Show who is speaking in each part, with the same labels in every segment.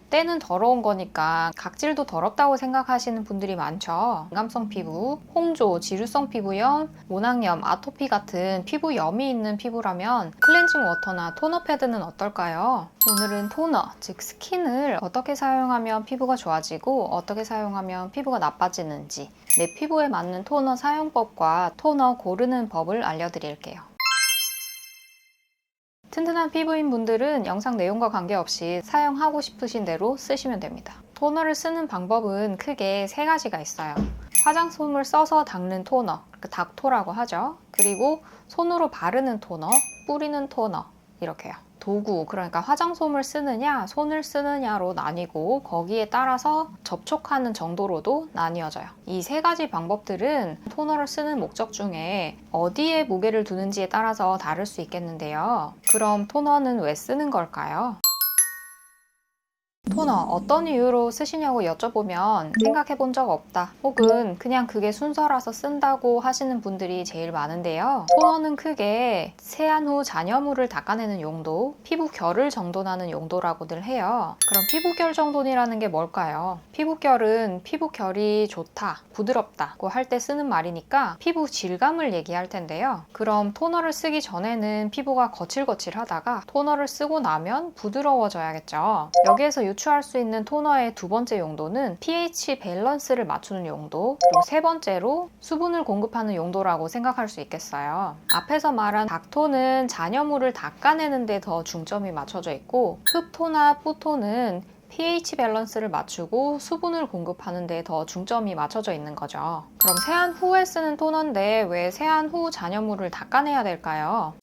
Speaker 1: 때는 더러운 거니까 각질도 더럽다고 생각하시는 분들이 많죠. 민감성 피부, 홍조, 지루성 피부염, 모낭염, 아토피 같은 피부염이 있는 피부라면 클렌징 워터나 토너 패드는 어떨까요? 오늘은 토너, 즉 스킨을 어떻게 사용하면 피부가 좋아지고 어떻게 사용하면 피부가 나빠지는지 내 피부에 맞는 토너 사용법과 토너 고르는 법을 알려드릴게요. 튼튼한 피부인 분들은 영상 내용과 관계없이 사용하고 싶으신 대로 쓰시면 됩니다. 토너를 쓰는 방법은 크게 3가지가 있어요. 화장솜을 써서 닦는 토너, 닥토라고 하죠. 그리고 손으로 바르는 토너, 뿌리는 토너, 이렇게요. 도구, 그러니까 화장솜을 쓰느냐, 손을 쓰느냐로 나뉘고 거기에 따라서 접촉하는 정도로도 나뉘어져요. 이 3가지 방법들은 토너를 쓰는 목적 중에 어디에 무게를 두는지에 따라서 다를 수 있겠는데요. 그럼 토너는 왜 쓰는 걸까요? 토너 어떤 이유로 쓰시냐고 여쭤보면 생각해 본 적 없다 혹은 그냥 그게 순서라서 쓴다고 하시는 분들이 제일 많은데요. 토너는 크게 세안 후 잔여물을 닦아내는 용도, 피부 결을 정돈하는 용도라고들 해요. 그럼 피부결 정돈이라는 게 뭘까요? 피부결은 피부결이 좋다, 부드럽다고 할 때 쓰는 말이니까 피부 질감을 얘기할 텐데요. 그럼 토너를 쓰기 전에는 피부가 거칠거칠하다가 토너를 쓰고 나면 부드러워져야겠죠. 여기에서 유추할 수 있는 토너의 2번째 용도는 pH 밸런스를 맞추는 용도, 그리고 3번째로 수분을 공급하는 용도라고 생각할 수 있겠어요. 앞에서 말한 닥토는 잔여물을 닦아내는 데 더 중점이 맞춰져 있고, 흡토나 푸토는 pH 밸런스를 맞추고 수분을 공급하는 데 더 중점이 맞춰져 있는 거죠. 그럼 세안 후에 쓰는 토너인데 왜 세안 후 잔여물을 닦아내야 될까요?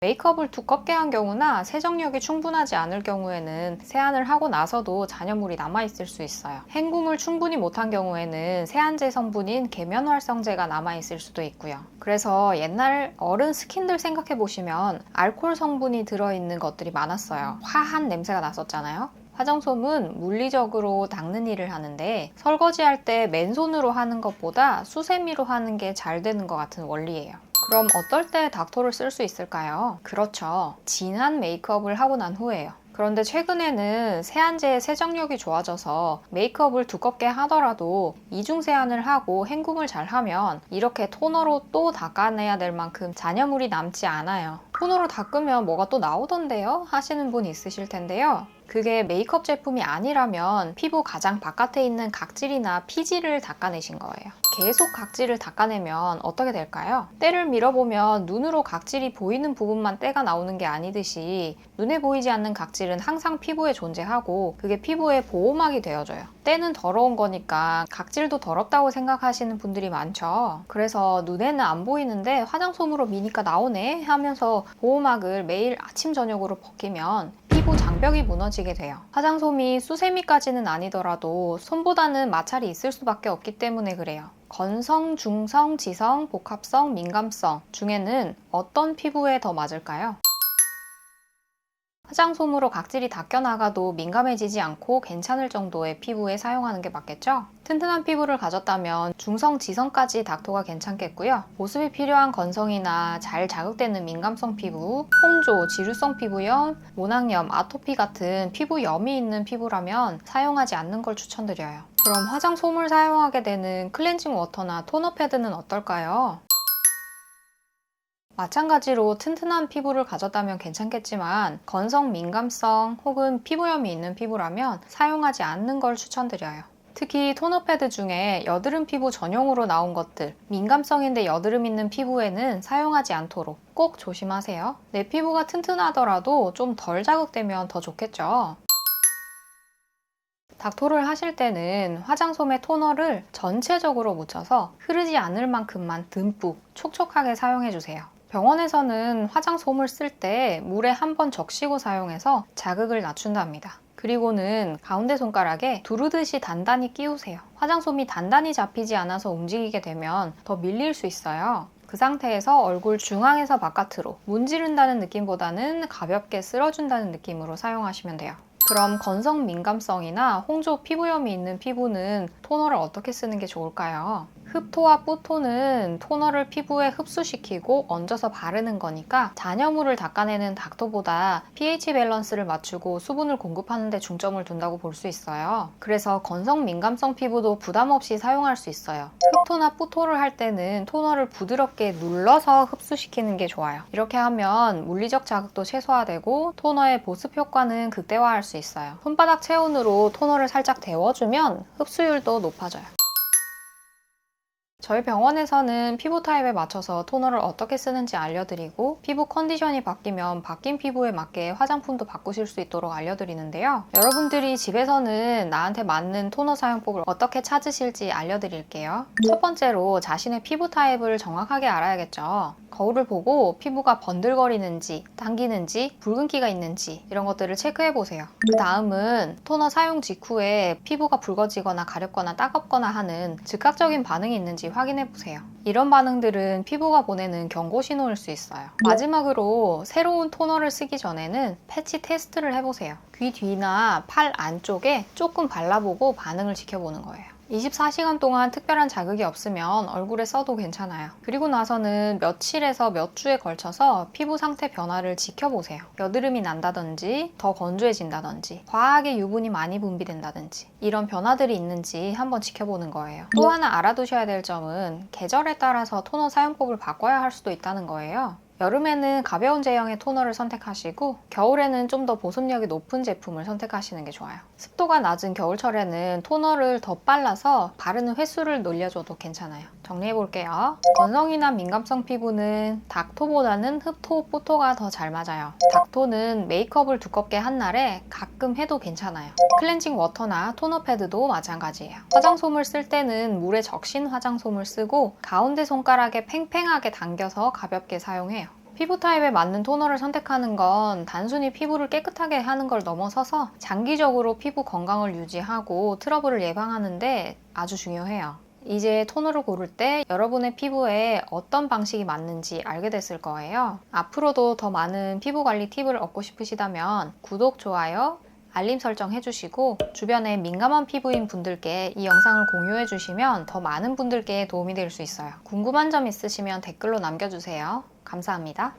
Speaker 1: 메이크업을 두껍게 한 경우나 세정력이 충분하지 않을 경우에는 세안을 하고 나서도 잔여물이 남아있을 수 있어요. 헹굼을 충분히 못한 경우에는 세안제 성분인 계면활성제가 남아있을 수도 있고요. 그래서 옛날 어른 스킨들 생각해보시면 알코올 성분이 들어있는 것들이 많았어요. 화한 냄새가 났었잖아요. 화장솜은 물리적으로 닦는 일을 하는데 설거지할 때 맨손으로 하는 것보다 수세미로 하는 게 잘 되는 것 같은 원리예요. 그럼 어떨 때 닥토를 쓸 수 있을까요? 그렇죠. 진한 메이크업을 하고 난 후에요. 그런데 최근에는 세안제의 세정력이 좋아져서 메이크업을 두껍게 하더라도 이중 세안을 하고 헹굼을 잘 하면 이렇게 토너로 또 닦아내야 될 만큼 잔여물이 남지 않아요. 토너로 닦으면 뭐가 또 나오던데요? 하시는 분 있으실 텐데요. 그게 메이크업 제품이 아니라면 피부 가장 바깥에 있는 각질이나 피지를 닦아내신 거예요. 계속 각질을 닦아내면 어떻게 될까요? 때를 밀어보면 눈으로 각질이 보이는 부분만 때가 나오는 게 아니듯이 눈에 보이지 않는 각질은 항상 피부에 존재하고 그게 피부의 보호막이 되어줘요. 때는 더러운 거니까 각질도 더럽다고 생각하시는 분들이 많죠. 그래서 눈에는 안 보이는데 화장솜으로 미니까 나오네 하면서 보호막을 매일 아침 저녁으로 벗기면 피부 장벽이 무너지게 돼요. 화장솜이 수세미까지는 아니더라도 손보다는 마찰이 있을 수밖에 없기 때문에 그래요. 건성, 중성, 지성, 복합성, 민감성 중에는 어떤 피부에 더 맞을까요? 화장솜으로 각질이 닦여나가도 민감해지지 않고 괜찮을 정도의 피부에 사용하는 게 맞겠죠? 튼튼한 피부를 가졌다면 중성, 지성까지 닥토가 괜찮겠고요. 보습이 필요한 건성이나 잘 자극되는 민감성 피부, 홍조, 지루성 피부염, 모낭염, 아토피 같은 피부염이 있는 피부라면 사용하지 않는 걸 추천드려요. 그럼 화장솜을 사용하게 되는 클렌징 워터나 토너 패드는 어떨까요? 마찬가지로 튼튼한 피부를 가졌다면 괜찮겠지만 건성 민감성 혹은 피부염이 있는 피부라면 사용하지 않는 걸 추천드려요. 특히 토너 패드 중에 여드름 피부 전용으로 나온 것들, 민감성인데 여드름 있는 피부에는 사용하지 않도록 꼭 조심하세요. 내 피부가 튼튼하더라도 좀 덜 자극되면 더 좋겠죠. 닥토를 하실 때는 화장솜에 토너를 전체적으로 묻혀서 흐르지 않을 만큼만 듬뿍 촉촉하게 사용해주세요. 병원에서는 화장솜을 쓸 때 물에 한번 적시고 사용해서 자극을 낮춘답니다. 그리고는 가운데 손가락에 두르듯이 단단히 끼우세요. 화장솜이 단단히 잡히지 않아서 움직이게 되면 더 밀릴 수 있어요. 그 상태에서 얼굴 중앙에서 바깥으로 문지른다는 느낌보다는 가볍게 쓸어준다는 느낌으로 사용하시면 돼요. 그럼 건성 민감성이나 홍조 피부염이 있는 피부는 토너를 어떻게 쓰는 게 좋을까요? 흡토와 뿌토는 토너를 피부에 흡수시키고 얹어서 바르는 거니까 잔여물을 닦아내는 닥토보다 pH 밸런스를 맞추고 수분을 공급하는 데 중점을 둔다고 볼 수 있어요. 그래서 건성 민감성 피부도 부담 없이 사용할 수 있어요. 흡토나 뿌토를 할 때는 토너를 부드럽게 눌러서 흡수시키는 게 좋아요. 이렇게 하면 물리적 자극도 최소화되고 토너의 보습 효과는 극대화할 수 있어요. 손바닥 체온으로 토너를 살짝 데워주면 흡수율도 높아져요. 저희 병원에서는 피부 타입에 맞춰서 토너를 어떻게 쓰는지 알려드리고 피부 컨디션이 바뀌면 바뀐 피부에 맞게 화장품도 바꾸실 수 있도록 알려드리는데요. 여러분들이 집에서는 나한테 맞는 토너 사용법을 어떻게 찾으실지 알려드릴게요. 첫 번째로 자신의 피부 타입을 정확하게 알아야겠죠. 거울을 보고 피부가 번들거리는지, 당기는지, 붉은기가 있는지 이런 것들을 체크해 보세요. 그 다음은 토너 사용 직후에 피부가 붉어지거나 가렵거나 따갑거나 하는 즉각적인 반응이 있는지 확인해 보세요. 이런 반응들은 피부가 보내는 경고 신호일 수 있어요. 마지막으로 새로운 토너를 쓰기 전에는 패치 테스트를 해보세요. 귀 뒤나 팔 안쪽에 조금 발라보고 반응을 지켜보는 거예요. 24시간 동안 특별한 자극이 없으면 얼굴에 써도 괜찮아요. 그리고 나서는 며칠에서 몇 주에 걸쳐서 피부 상태 변화를 지켜보세요. 여드름이 난다든지 더 건조해진다든지 과하게 유분이 많이 분비된다든지 이런 변화들이 있는지 한번 지켜보는 거예요. 또 하나 알아두셔야 될 점은 계절에 따라서 토너 사용법을 바꿔야 할 수도 있다는 거예요. 여름에는 가벼운 제형의 토너를 선택하시고 겨울에는 좀 더 보습력이 높은 제품을 선택하시는 게 좋아요. 습도가 낮은 겨울철에는 토너를 더 빨라서 바르는 횟수를 늘려줘도 괜찮아요. 정리해 볼게요. 건성이나 민감성 피부는 닥토보다는 흡토, 뿌토가 더 잘 맞아요. 닥토는 메이크업을 두껍게 한 날에 가끔 해도 괜찮아요. 클렌징 워터나 토너 패드도 마찬가지예요. 화장솜을 쓸 때는 물에 적신 화장솜을 쓰고 가운데 손가락에 팽팽하게 당겨서 가볍게 사용해요. 피부 타입에 맞는 토너를 선택하는 건 단순히 피부를 깨끗하게 하는 걸 넘어서서 장기적으로 피부 건강을 유지하고 트러블을 예방하는데 아주 중요해요. 이제 토너를 고를 때 여러분의 피부에 어떤 방식이 맞는지 알게 됐을 거예요. 앞으로도 더 많은 피부 관리 팁을 얻고 싶으시다면 구독, 좋아요, 알림 설정 해주시고 주변에 민감한 피부인 분들께 이 영상을 공유해 주시면 더 많은 분들께 도움이 될 수 있어요. 궁금한 점 있으시면 댓글로 남겨주세요. 감사합니다.